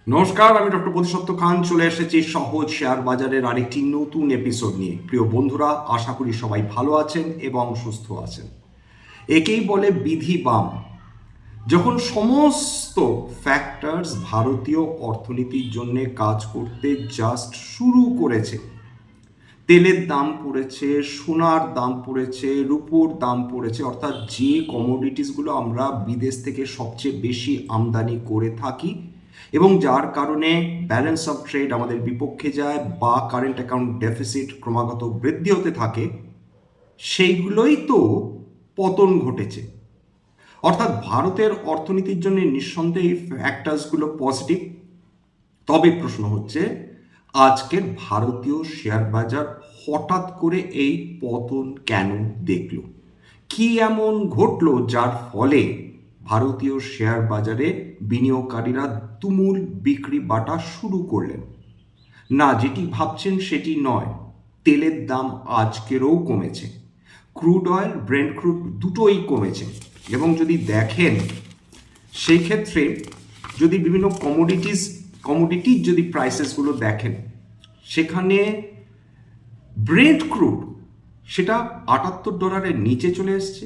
নমস্কার, আমি ডক্টর বোধিসত্ত্ব খান চলে এসেছি সহজ শেয়ার বাজারের আরেকটি নতুন এপিসোড নিয়ে। প্রিয় বন্ধুরা, আশা করি সবাই ভালো আছেন এবং সুস্থ আছেন। একেই বলে বিধি বাম। যখন সমস্ত ফ্যাক্টরস ভারতীয় অর্থনীতির জন্য কাজ করতে জাস্ট শুরু করেছে, তেলের দাম পড়েছে, সোনার দাম পড়েছে, রূপোর দাম পড়েছে, অর্থাৎ যে কমোডিটিসগুলো আমরা বিদেশ থেকে সবচেয়ে বেশি আমদানি করে থাকি এবং যার কারণে ব্যালেন্স অফ ট্রেড আমাদের বিপক্ষে যায় বা কারেন্ট অ্যাকাউন্ট ডেফিসিট ক্রমাগত বৃদ্ধি হতে থাকে, সেইগুলোই তো পতন ঘটেছে। অর্থাৎ ভারতের অর্থনীতির জন্য নিঃসন্দেহে এই ফ্যাক্টরসগুলো পজিটিভ। তবে প্রশ্ন হচ্ছে, আজকের ভারতীয় শেয়ার বাজার হঠাৎ করে এই পতন কেন দেখল? কি এমন ঘটলো যার ফলে ভারতীয় শেয়ার বাজারে বিনিয়োগকারীরা তুমুল বিক্রি বাটা শুরু করলেন? না, যেটি ভাবছেন সেটি নয়। তেলের দাম আজকেরও কমেছে, ক্রুড অয়েল, ব্রেন্ট ক্রুড দুটোই কমেছে। এবং যদি দেখেন সেই ক্ষেত্রে যদি বিভিন্ন কমোডিটির যদি প্রাইসেসগুলো দেখেন, সেখানে ব্রেন্ট ক্রুড সেটা $78 নিচে চলে এসছে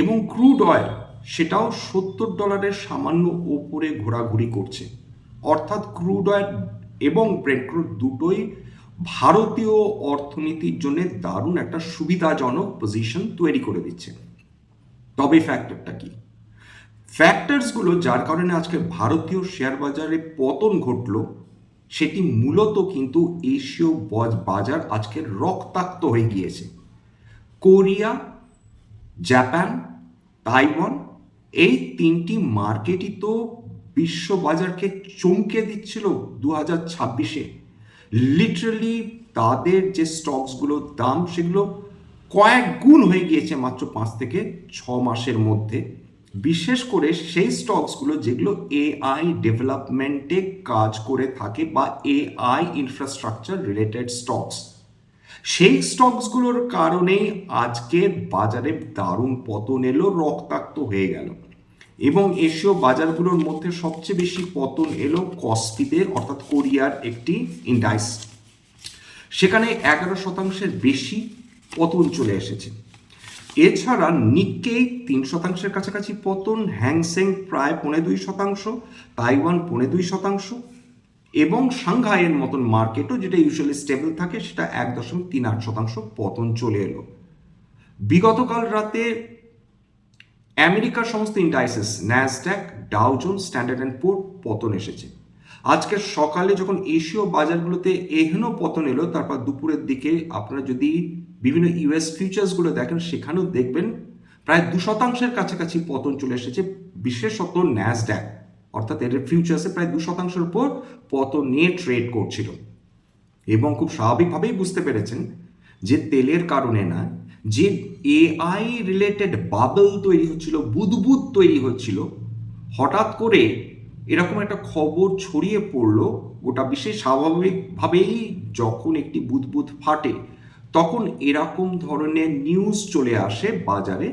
এবং ক্রুড অয়েল সেটাও $70 সামান্য ওপরে ঘোরাঘুরি করছে। অর্থাৎ ক্রুড অয়েল এবং ব্রেন্ট ক্রুড দুটোই ভারতীয় অর্থনীতির জন্য দারুণ একটা সুবিধাজনক পজিশন তৈরি করে দিচ্ছে। তবে ফ্যাক্টরটা কি? ফ্যাক্টরসগুলো যার কারণে আজকে ভারতীয় শেয়ার বাজারে পতন ঘটল, সেটি মূলত কিন্তু এশীয় বাজার আজকে রক্তাক্ত হয়ে গিয়েছে। কোরিয়া, জাপান, তাইওয়ান, এই তিনটি মার্কেটই তো বিশ্ব বাজারকে চমকে দিচ্ছিল 2026-এ। লিটারালি তাদের যে স্টকসগুলোর দাম সেগুলো কয়েক গুণ হয়ে গিয়েছে মাত্র 5 থেকে 6 মাসের মধ্যে। বিশেষ করে সেই স্টকসগুলো যেগুলো এআই ডেভেলপমেন্টে কাজ করে থাকে বা এআই ইনফ্রাস্ট্রাকচার রিলেটেড স্টকস, সেই স্টকসগুলোর কারণেই আজকের বাজারে দারুণ পতন এলো, রক্তাক্ত হয়ে গেল। এবং এশীয় বাজারগুলোর মধ্যে সবচেয়ে বেশি পতন এলো কসপিদের, অর্থাৎ কোরিয়ার একটি ইন্ডাইস। সেখানে 11% বেশি পতন চলে এসেছে। এছাড়া নিক্কেই 3% কাছাকাছি পতন, হ্যাংসেং প্রায় 2.25%, তাইওয়ান 2.25%, এবং সাংহাইয়ের মতন মার্কেটও যেটা ইউজুয়ালি স্টেবল থাকে সেটা 1.38% পতন চলে এলো। বিগতকাল রাতে আমেরিকার সমস্ত indices, Nasdaq, Dow Jones, standard and পুর পতন এসেছে। আজকে সকালে যখন এশীয় বাজারগুলোতে এহেন পতন এলো, তারপর দুপুরের দিকে আপনারা যদি বিভিন্ন ইউএস ফিউচার্সগুলো দেখেন, সেখানেও দেখবেন প্রায় 2% কাছাকাছি পতন চলে এসেছে। বিশেষত ন্যাসড্যাক, অর্থাৎ এর ফিউচার্সে প্রায় 2%-এর উপর পতন নিয়ে ট্রেড করছিল। এবং খুব স্বাভাবিকভাবেই বুঝতে পেরেছেন যে তেলের কারণে না, যে এআই রিলেটেড বাবল তৈরি হচ্ছিল, বুদবুদ তৈরি হচ্ছিল, হঠাৎ করে এরকম একটা খবর ছড়িয়ে পড়লো গোটা বিশ্বে। স্বাভাবিকভাবেই যখন একটি বুদবুদ ফাটে, তখন এরকম ধরনের নিউজ চলে আসে বাজারে,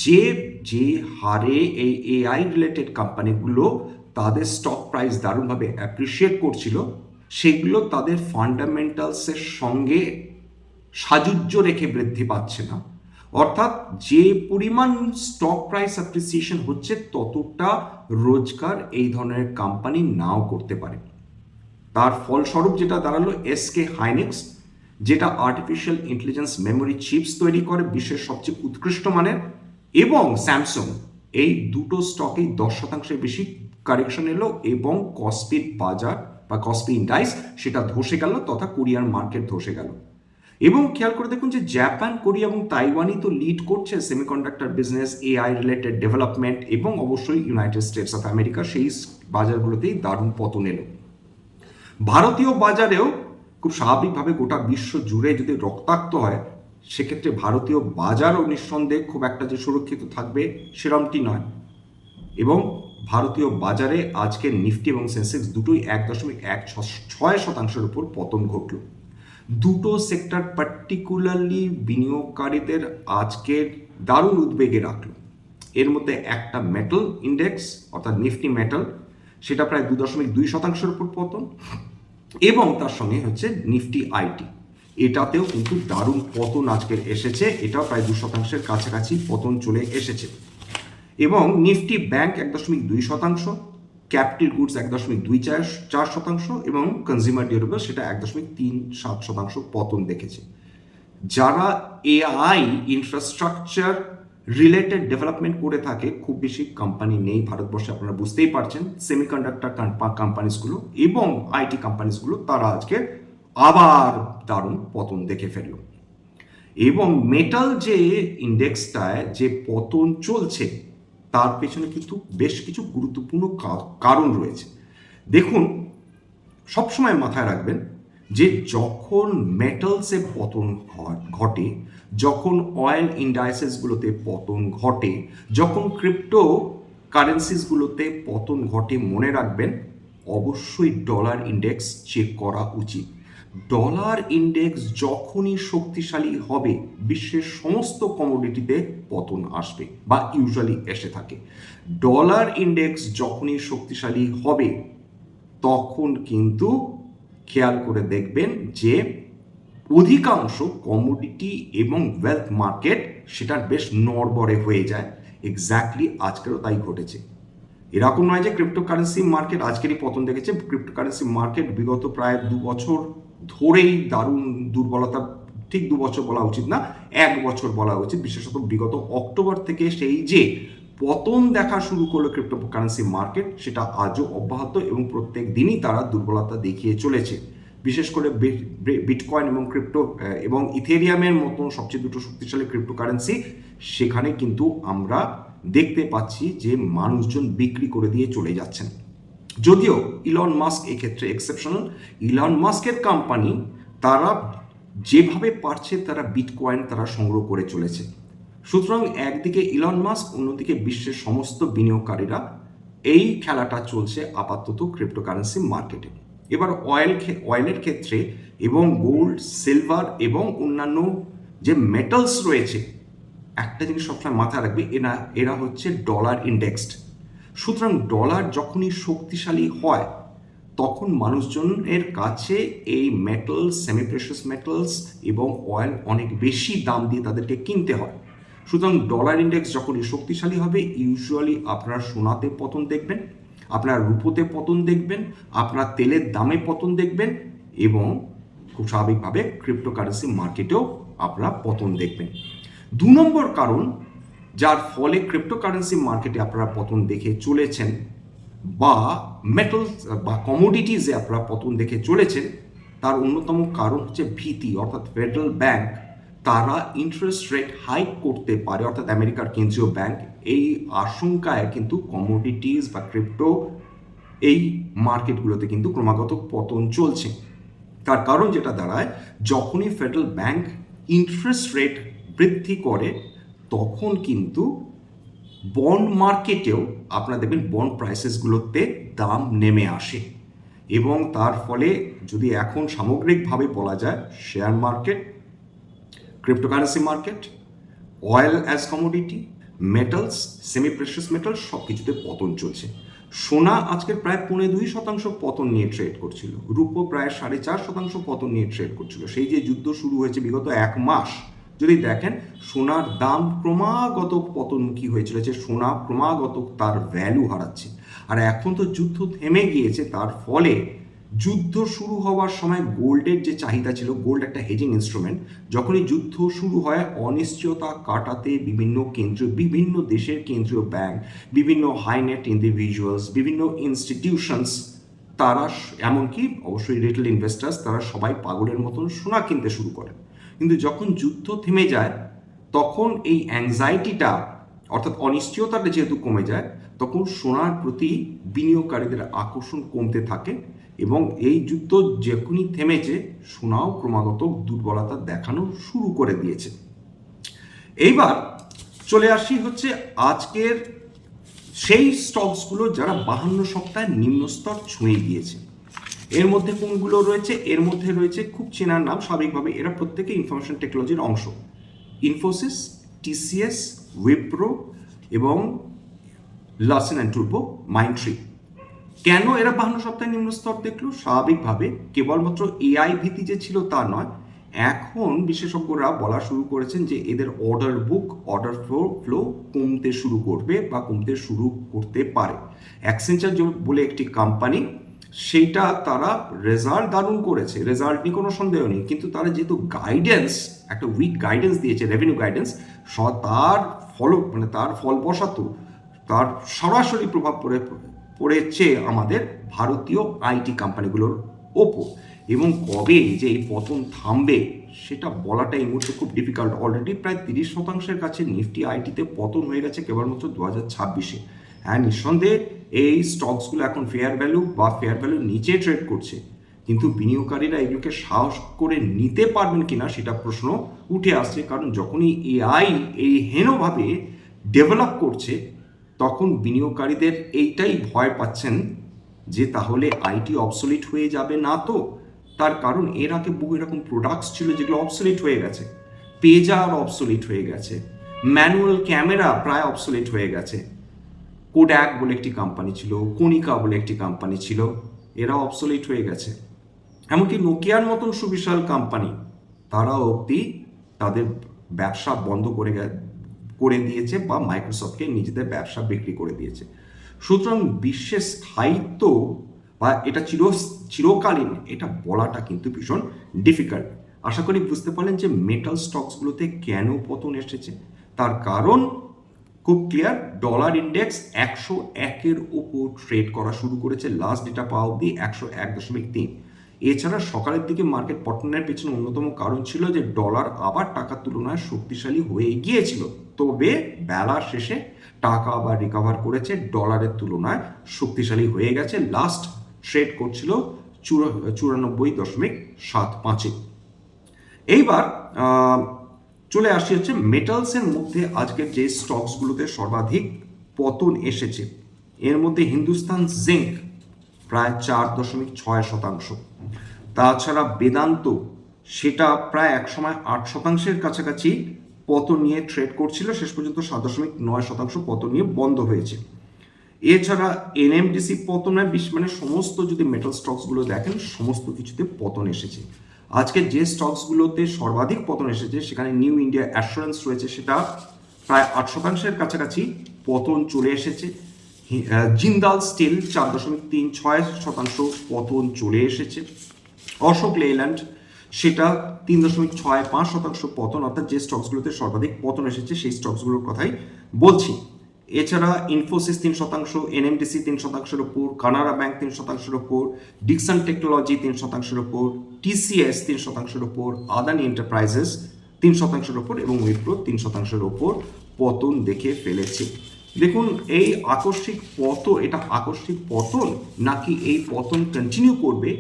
যে যে হারে এই এআই রিলেটেড কোম্পানিগুলো তাদের স্টক প্রাইস দারুণভাবে অ্যাপ্রিসিয়েট করছিল, সেগুলো তাদের ফান্ডামেন্টালসের সঙ্গে সাযুজ্য রেখে বৃদ্ধি পাচ্ছে না। অর্থাৎ যে পরিমাণ স্টক প্রাইস অ্যাপ্রিসিয়েশন হচ্ছে, ততটা রোজগার এই ধরনের কোম্পানি নাও করতে পারে। তার ফলস্বরূপ যেটা দাঁড়ালো, এসকে হাইনেক্স, যেটা আর্টিফিশিয়াল ইন্টেলিজেন্স মেমোরি চিপস তৈরি করে বিশ্বের সবচেয়ে উৎকৃষ্ট মানের, এবং স্যামসুং, এই দুটো স্টকেই 10%-এর বেশি কারেকশন এলো এবং কসপির বাজার বা কসপি ইন্ডাইস সেটা ধসে গেল, তথা কোরিয়ার মার্কেট ধসে গেল। এবং খেয়াল করে দেখুন যে জাপান, কোরিয়া এবং তাইওয়ানই তো লিড করছে semiconductor business, AI related development, এবং অবশ্যই ইউনাইটেড স্টেটস অফ আমেরিকা, সেই বাজারগুলোতেই দারুণ পতন এলো। ভারতীয় বাজারেও খুব স্বাভাবিকভাবে গোটা বিশ্ব জুড়ে যদি রক্তাক্ত হয়, সেক্ষেত্রে ভারতীয় বাজারও নিঃসন্দেহে খুব একটা যে সুরক্ষিত থাকবে সেরমটি নয়। এবং ভারতীয় বাজারে আজকে নিফটি এবং সেন্সেক্স দুটোই 1.16% উপর পতন ঘটল। দুটো সেক্টর পার্টিকুলারলি বিনিয়োগকারীদের আজকের দারুণ উদ্বেগে রাখলো। এর মধ্যে একটা মেটাল ইন্ডেক্স, অর্থাৎ নিফটি মেটাল, সেটা প্রায় 2.2% উপর পতন। এবং তার সঙ্গে হচ্ছে নিফটি আইটি, এটাতেও কিন্তু দারুণ পতন আজকের এসেছে, এটাও প্রায় 2% কাছাকাছি পতন চলে এসেছে। এবং নিফটি ব্যাংক 1.2%, ক্যাপিটাল গুডস 1.24% এবং কনজিউমার ডিউরেবল সেটা 1.37% পতন দেখেছে। যারা এআই ইনফ্রাস্ট্রাকচার রিলেটেড ডেভেলপমেন্ট করে থাকে, খুব বেশি কোম্পানি নেই ভারতবর্ষে, আপনারা বুঝতেই পারছেন, সেমিকন্ডাক্টর কোম্পানিসগুলো এবং আইটি কোম্পানিসগুলো তারা আজকে আবার দারুণ পতন দেখে ফেলল। এবং মেটাল যে ইন্ডেক্সটায় যে পতন চলছে তার পেছনে কিন্তু বেশ কিছু গুরুত্বপূর্ণ কারণ রয়েছে। দেখুন, সবসময় মাথায় রাখবেন যে যখন মেটালসে পতন ঘটে, যখন অয়েল ইন্ডাইসেসগুলোতে পতন ঘটে, যখন ক্রিপ্টো কারেন্সিসগুলোতে পতন ঘটে, মনে রাখবেন অবশ্যই ডলার ইন্ডেক্স চেক করা উচিত। ডলার ইন্ডেক্স যখনই শক্তিশালী হবে, বিশ্বের সমস্ত কমোডিটিতে পতন আসবে বা ইউজুয়ালি এসে থাকে। ডলার ইন্ডেক্স যখনই শক্তিশালী হবে তখন কিন্তু খেয়াল করে দেখবেন যে অধিকাংশ কমোডিটি এবং ওয়েলথ মার্কেট সেটার বেশ নড়বড়ে হয়ে যায়। এক্স্যাক্টলি আজকেরও তাই ঘটেছে। এরকম নয় যে ক্রিপ্টোকারেন্সি মার্কেট আজকেরই পতন দেখেছে। ক্রিপ্টোকারেন্সি মার্কেট বিগত প্রায় 2 বছর ধরেই দারুণ দুর্বলতা, ঠিক 2 বছর বলা উচিত না, 1 বছর বলা উচিত, বিশেষত বিগত অক্টোবর থেকে সেই যে পতন দেখা শুরু করলো ক্রিপ্টোকারেন্সি মার্কেট, সেটা আজও অব্যাহত এবং প্রত্যেক দিনই তারা দুর্বলতা দেখিয়ে চলেছে। বিশেষ করে বিটকয়েন এবং ক্রিপ্টো এবং ইথেরিয়ামের মতন সবচেয়ে দুটো শক্তিশালী ক্রিপ্টোকারেন্সি, সেখানে কিন্তু আমরা দেখতে পাচ্ছি যে মানুষজন বিক্রি করে দিয়ে চলে যাচ্ছেন। যদিও ইলন মাস্ক এক্ষেত্রে এক্সেপশনাল। ইলন মাস্কের কোম্পানি তারা যেভাবে পারছে তারা বিটকয়েন তারা সংগ্রহ করে চলেছে। সুতরাং একদিকে ইলন মাস্ক, অন্যদিকে বিশ্বের সমস্ত বিনিয়োগকারীরা, এই খেলাটা চলছে আপাতত ক্রিপ্টোকারেন্সি মার্কেটে। এবার অয়েলের ক্ষেত্রে এবং গোল্ড, সিলভার এবং অন্যান্য যে মেটালস রয়েছে, একটা জিনিস সবসময় মাথায় রাখবে, এরা হচ্ছে ডলার ইন্ডেক্সড। সুতরাং ডলার যখনই শক্তিশালী হয় তখন মানুষজনের কাছে এই মেটালস, সেমি প্রেশাস মেটালস এবং অয়েল অনেক বেশি দাম দিয়ে তাদেরকে কিনতে হয়। সুতরাং ডলার ইন্ডেক্স যখনই শক্তিশালী হবে, ইউজুয়ালি আপনারা সোনাতে পতন দেখবেন, আপনার রূপোতে পতন দেখবেন, আপনার তেলের দামে পতন দেখবেন এবং খুব স্বাভাবিকভাবে ক্রিপ্টোকারেন্সি মার্কেটেও আপনারা পতন দেখবেন। 2 নম্বর কারণ যার ফলে ক্রিপ্টোকারেন্সি মার্কেটে আপনারা পতন দেখে চলেছেন বা মেটালস বা কমোডিটিসে আপনারা পতন দেখে চলেছেন, তার অন্যতম কারণ হচ্ছে ভীতি। অর্থাৎ ফেডারেল ব্যাংক তারা ইন্টারেস্ট রেট হাইক করতে পারে, অর্থাৎ আমেরিকার কেন্দ্রীয় ব্যাংক, এই আশঙ্কায় কিন্তু কমোডিটিস বা ক্রিপ্টো এই মার্কেটগুলোতে কিন্তু ক্রমাগত পতন চলছে। তার কারণ যেটা দাঁড়ায়, যখনই ফেডারেল ব্যাংক ইন্টারেস্ট রেট বৃদ্ধি করে তখন কিন্তু বন্ড মার্কেটেও আপনারা দেখবেন বন্ড প্রাইসেসগুলোতে দাম নেমে আসে এবং তার ফলে যদি এখন সামগ্রিকভাবে বলা যায়, share market, cryptocurrency market, oil as commodity, metals, semi precious metal সব কিছুতে পতন চলছে। সোনা আজকের প্রায় 2.25% পতন নিয়ে ট্রেড করছিল, রূপো প্রায় 4.5% পতন নিয়ে ট্রেড করছিল। সেই যে যুদ্ধ শুরু হয়েছে বিগত 1 মাস, যদি দেখেন সোনার দাম ক্রমাগত পতনমুখী হয়ে চলেছে, সোনা ক্রমাগত তার ভ্যালু হারাচ্ছে। আর এখন তো যুদ্ধ থেমে গিয়েছে, তার ফলে যুদ্ধ শুরু হওয়ার সময় গোল্ডের যে চাহিদা ছিল, গোল্ড একটা হেজিং ইনস্ট্রুমেন্ট, যখনই যুদ্ধ শুরু হয় অনিশ্চয়তা কাটাতে বিভিন্ন দেশের কেন্দ্রীয় ব্যাংক, বিভিন্ন হাই নেট ইন্ডিভিজুয়ালস, বিভিন্ন ইনস্টিটিউশনস, তারা এমনকি অবশ্যই রিটেল ইনভেস্টার্স, তারা সবাই পাগলের মতন সোনা কিনতে শুরু করে। কিন্তু যখন যুদ্ধ থেমে যায় তখন এই অ্যাংজাইটিটা, অর্থাৎ অনিশ্চয়তাটা যেহেতু কমে যায়, তখন সোনার প্রতি বিনিয়োগকারীদের আকর্ষণ কমতে থাকে এবং এই যুদ্ধ যখনই থেমেছে সোনাও ক্রমাগত দুর্বলতা দেখানো শুরু করে দিয়েছে। এইবার চলে আসি হচ্ছে আজকের সেই স্টকসগুলো যারা 52 সপ্তাহে নিম্ন স্তর ছুঁয়ে গিয়েছে। এর মধ্যে কোনগুলো রয়েছে? এর মধ্যে রয়েছে খুব চেনার নাম, স্বাভাবিকভাবে এরা প্রত্যেকে ইনফরমেশন টেকনোলজির অংশ। ইনফোসিস, টিসিএস, উইপ্রো এবং লারসেন অ্যান্ড টুব্রো, মাইন্ডট্রি। কেন এরা 52 সপ্তাহে নিম্ন স্তর দেখলো? স্বাভাবিকভাবে কেবলমাত্র এআই ভীতি যে ছিল তা নয়, এখন বিশেষজ্ঞরা বলা শুরু করেছেন যে এদের অর্ডার ফ্লো কমতে শুরু করবে বা কমতে শুরু করতে পারে। অ্যাক্সেঞ্চার বলে একটি কোম্পানি, সেইটা তারা রেজাল্ট দারুণ করেছে, রেজাল্ট নিয়ে কোনো সন্দেহ নেই, কিন্তু তারা যেহেতু গাইডেন্স, একটা উইক গাইডেন্স দিয়েছে, রেভিনিউ গাইডেন্স, তার তার ফলবশত তার সরাসরি প্রভাব পড়েছে আমাদের ভারতীয় আইটি কোম্পানিগুলোর ওপর। এবং কবে যে এই পতন থামবে সেটা বলাটা এই মুহূর্তে খুব ডিফিকাল্ট। অলরেডি প্রায় 30% কাছে নিফটি আইটিতে পতন হয়ে গেছে কেবলমাত্র 2026-এ। হ্যাঁ, নিঃসন্দেহে এই স্টকসগুলো এখন ফেয়ার ভ্যালুর নিচে ট্রেড করছে, কিন্তু বিনিয়োগকারীরা এগুলোকে সাহস করে নিতে পারবেন কিনা সেটা প্রশ্ন উঠে আসছে। কারণ যখনই এআই এই হেনভাবে ডেভেলপ করছে, তখন বিনিয়োগকারীদের এইটাই ভয় পাচ্ছেন যে তাহলে আইটি অবসোলিট হয়ে যাবে না তো। তার কারণ এর আগে বহু এরকম প্রোডাক্টস ছিল যেগুলো অবসোলিট হয়ে গেছে, পেজার অবসোলিট হয়ে গেছে, ম্যানুয়াল ক্যামেরা প্রায় অবসোলিট হয়ে গেছে, কোড্যাক বলে একটি কোম্পানি ছিল, কনিকা বলে একটি কোম্পানি ছিল, এরা অবসোলিট হয়ে গেছে। এমনকি নোকিয়ার মতন সুবিশাল কোম্পানি, তারা অবধি তাদের ব্যবসা বন্ধ করে দিয়েছে বা মাইক্রোসফটকে নিজেদের ব্যবসা বিক্রি করে দিয়েছে। সুতরাং বিশ্বের স্থায়িত্ব বা এটা চিরকালীন, এটা বলাটা কিন্তু ভীষণ ডিফিকাল্ট। আশা করি বুঝতে পারলেন যে মেটাল স্টকসগুলোতে কেন পতন এসেছে। তার কারণ খুব ক্লিয়ার, ডলার ইন্ডেক্স 101-এর উপর ট্রেড করা শুরু করেছে লাস্ট ডেটা পাওয়া অব্দি 101.3। এছাড়া সকালের দিকে মার্কেট পতনের পেছনে অন্যতম কারণ ছিল যে ডলার আবার টাকার তুলনায় শক্তিশালী হয়ে গিয়েছিল, তবে বেলা শেষে টাকা আবার রিকভার করেছে, ডলারের তুলনায় শক্তিশালী হয়ে গেছে, লাস্ট ট্রেড করছিল 94.75-এ। এইবার চলে আসি হচ্ছে মেটালসের মধ্যে আজকের যে স্টকসগুলোতে সর্বাধিক পতন এসেছে। এর মধ্যে হিন্দুস্তান জিঙ্ক প্রায় 4.6%, তাছাড়া বেদান্ত সেটা প্রায় একসময় 8%-এর কাছাকাছি পতন নিয়ে ট্রেড করছিল, শেষ পর্যন্ত 7.9% পতন নিয়ে বন্ধ হয়েছে। এছাড়া এনএমডিসি পতনের মানে সমস্ত যদি মেটাল স্টকসগুলো দেখেন সমস্ত কিছুতে পতন এসেছে। আজকে যে স্টকসগুলোতে সর্বাধিক পতন এসেছে সেখানে নিউ ইন্ডিয়া অ্যাসুরেন্স রয়েছে, সেটা প্রায় 8%-এর কাছাকাছি পতন চলে এসেছে। জিন্দাল স্টিল 4.36% পতন চলে এসেছে। অশোক লেল্যান্ড সেটা 3.65% পতন, অর্থাৎ যে স্টকসগুলোতে সর্বাধিক পতন এসেছে সেই স্টকসগুলোর কথাই বলছি। এছাড়া ইনফোসিস 3%, এনএমডিসি 3%-এর ওপর, কানাড়া ব্যাংক 3%-এর ওপর, ডিকসন টেকনোলজি 3%-এর ওপর, টিসিএস 3%-এর ওপর, আদানি এন্টারপ্রাইজেস 3%-এর ওপর এবং উইপ্রো 3%-এর ওপর পতন দেখে ফেলেছে। দেখুন, এই এটা আকস্মিক পতন নাকি এই পতন কন্টিনিউ করবে,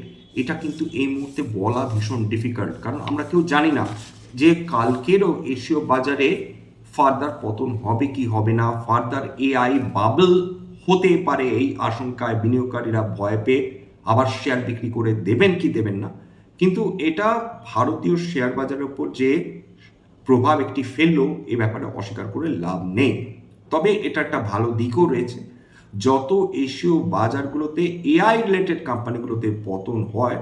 এটা কিন্তু এই মুহূর্তে বলা ভীষণ ডিফিকাল্ট। কারণ আমরা কেউ জানি না যে কালকেরও এশীয় বাজারে ফার্দার পতন হবে কি হবে না, ফার্দার এআই বাবল হতে পারে, এই আশঙ্কায় বিনিয়োগকারীরা ভয় পেয়ে আবার শেয়ার বিক্রি করে দেবেন কি দেবেন না। কিন্তু এটা ভারতীয় শেয়ার বাজারের উপর যে প্রভাব একটি ফেললো, এ ব্যাপারে অস্বীকার করে লাভ নেই। তবে এটা একটা ভালো দিকও রয়েছে, যত এশীয় বাজারগুলোতে এআই রিলেটেড কোম্পানিগুলোতে পতন হয়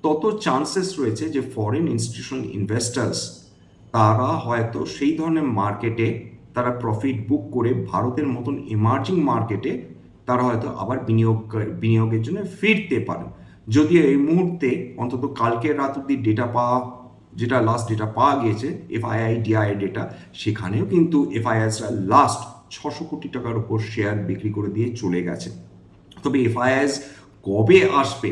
তত চান্সেস রয়েছে যে ফরেন ইনস্টিটিউশনাল ইনভেস্টার্স তারা হয়তো সেই ধরনের মার্কেটে তারা প্রফিট বুক করে ভারতের মতন এমার্জিং মার্কেটে তারা হয়তো আবার বিনিয়োগের জন্য ফিরতে পারেন। যদিও এই মুহূর্তে অন্তত কালকের রাত অব্দি যেটা লাস্ট ডেটা পাওয়া গিয়েছে এফআইআই ডিআই ডেটা, সেখানেও কিন্তু এফআইআইসরা লাস্ট 600 কোটি টাকার উপর শেয়ার বিক্রি করে দিয়ে চলে গেছে। তবে এফআইআইস কবে আসবে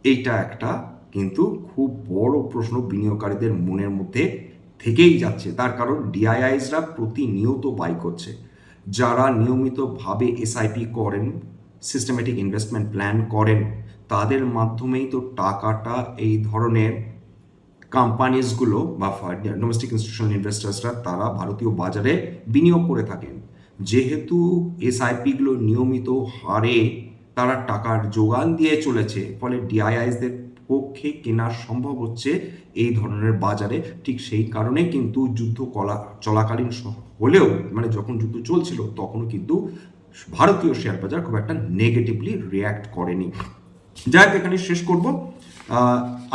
এইটা একটা কিন্তু খুব বড় প্রশ্ন বিনিয়োগকারীদের মনের মধ্যে থেকেই যাচ্ছে। তার কারণ ডিআইআইসরা প্রতিনিয়ত বাই করছে, যারা নিয়মিতভাবে এসআইপি করেন, সিস্টেমেটিক ইনভেস্টমেন্ট প্ল্যান করেন, তাদের মাধ্যমেই তো টাকাটা এই ধরনের কোম্পানিজগুলো বা ডোমেস্টিক ইনস্টিটিউশনাল ইনভেস্টার্সরা তারা ভারতীয় বাজারে বিনিয়োগ করে থাকেন। যেহেতু এসআইপিগুলো নিয়মিত হারে তারা টাকার যোগান দিয়ে চলেছে, ফলে ডিআইআইসদের পক্ষে কেনা সম্ভব হচ্ছে এই ধরনের বাজারে। ঠিক সেই কারণে কিন্তু যুদ্ধ চলাকালীন হলেও, মানে যখন যুদ্ধ চলছিল তখনও কিন্তু ভারতীয় শেয়ার বাজার খুব একটা নেগেটিভলি রিয়্যাক্ট করেনি। যাই হোক, এখানে শেষ করব।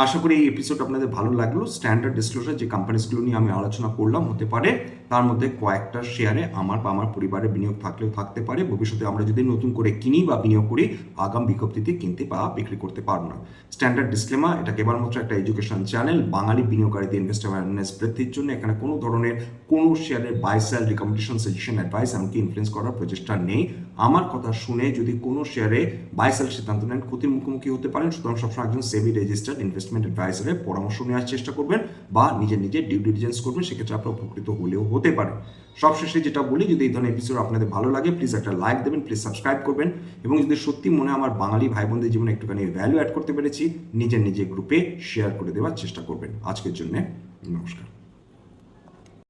আশা করি এই এপিসোড আপনাদের ভালো লাগলো। স্ট্যান্ডার্ড ডিসক্লোজার যে কোম্পানিসগুলো নিয়ে আমি আলোচনা করলাম, হতে পারে তার মধ্যে কয়েকটা শেয়ারে আমার বা আমার পরিবারের বিনিয়োগ থাকলেও থাকতে পারে। ভবিষ্যতে আমরা যদি নতুন করে কিনি বা বিনিয়োগ করি, আগাম বিজ্ঞপ্তিতে কিনতে বা বিক্রি করতে পারবো না। স্ট্যান্ডার্ড ডিসক্লেমার, এটা কেবলমাত্র একটা এডুকেশন চ্যানেল। বাঙালি বিনিয়োগকারীদের ইনভেস্টর অ্যাওয়ারনেস বৃদ্ধির জন্য এখানে কোনো ধরনের কোনো শেয়ারের buy sell recommendation, suggestion, advice এমনকি ইনফ্লুয়েন্স করার প্রচেষ্টা নেই। আমার কথা শুনে যদি কোনো শেয়ারে বাই সেল সিদ্ধান্ত নেন, ক্ষতির মুখোমুখি হতে পারেন। সুতরাং সবসময় একজন সেবি রেজিস্টার্ড ইনভেস্টমেন্ট অ্যাডভাইসারের পরামর্শ নেওয়ার চেষ্টা করবেন বা নিজের ডিউ ডিলিজেন্স করবেন, সেক্ষেত্রে আপনার উপকৃত হলেও হতে পারে। সবশেষে যেটা বলি, যদি এই ধরনের এপিসোড আপনাদের ভালো লাগে, প্লিজ একটা লাইক দেবেন, প্লিজ সাবস্ক্রাইব করবেন, এবং যদি সত্যি মনে হয় আমার বাঙালি ভাই বোনদের জীবনে একটুখানি ভ্যালু অ্যাড করতে পেরেছি, নিজের গ্রুপে শেয়ার করে দেওয়ার চেষ্টা করবেন। আজকের জন্য নমস্কার।